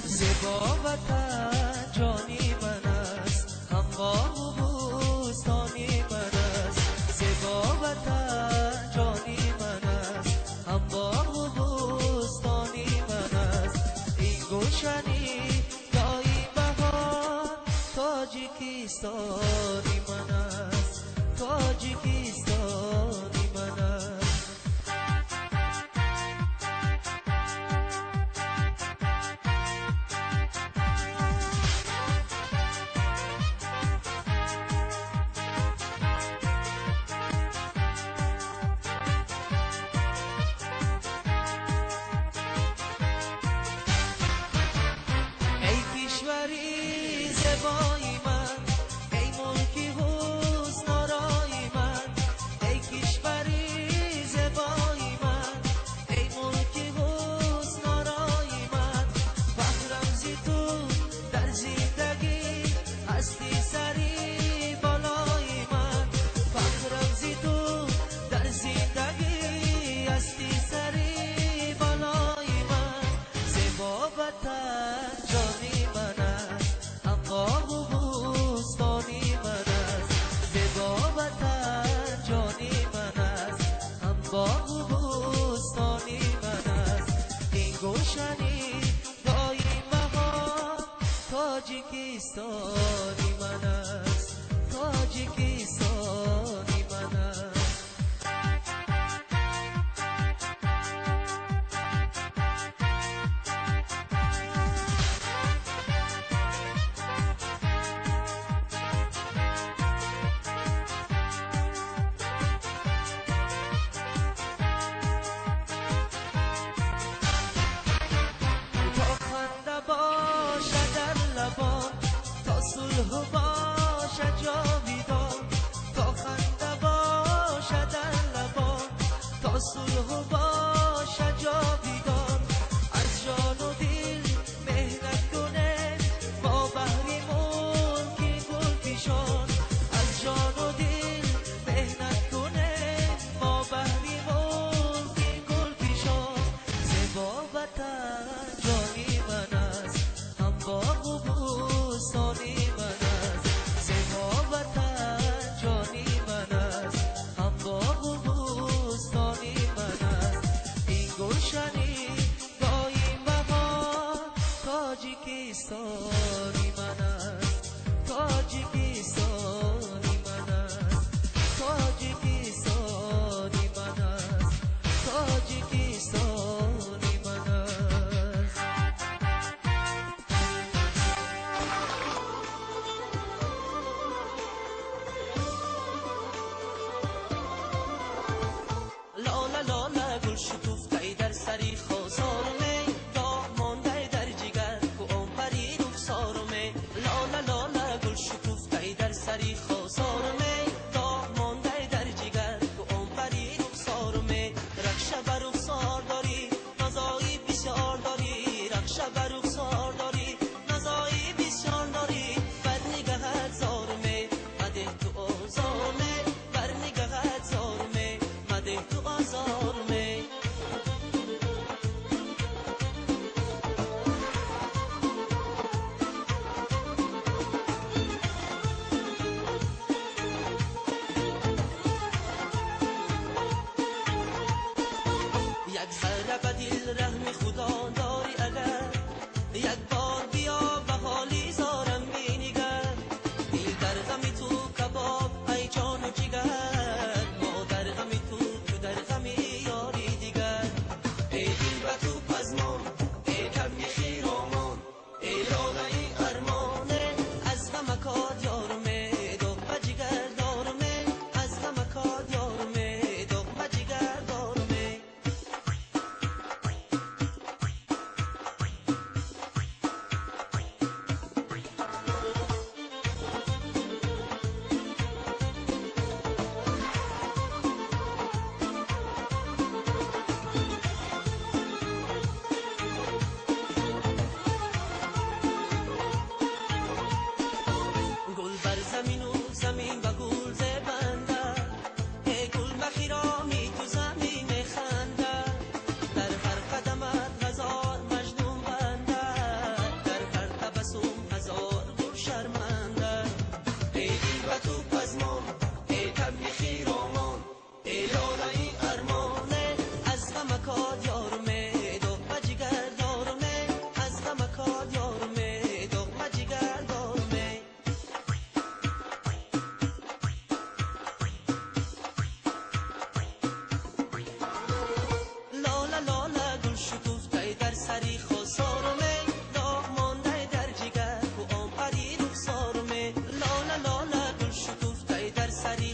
زیبا وطن جانی من است، همراه و بوستانی من است. زیبا وطن جانی من است، همراه و بوستانی من است. این گلشنی دایی بهار تاجیکستانی من است، تاجیکستانی من است. کشوری زیبای من، ای ملکی حسن آرای من. ای کشوری زیبای من، ای ملکی حسن آرای من. فخرم زی تو در زندگی، هستی سری بالای من. فخرم زی تو در زندگی، هستی سری بالای من. زیبا وطن جانی من است، همراه و بوستانی من است. زیبا وطن جانی من است، همراه و بوستانی من است. این گلشنی دایی بهار تاجیکستانی من است، تاجیکستانی من است. تا صلح باشد جاویدان، بی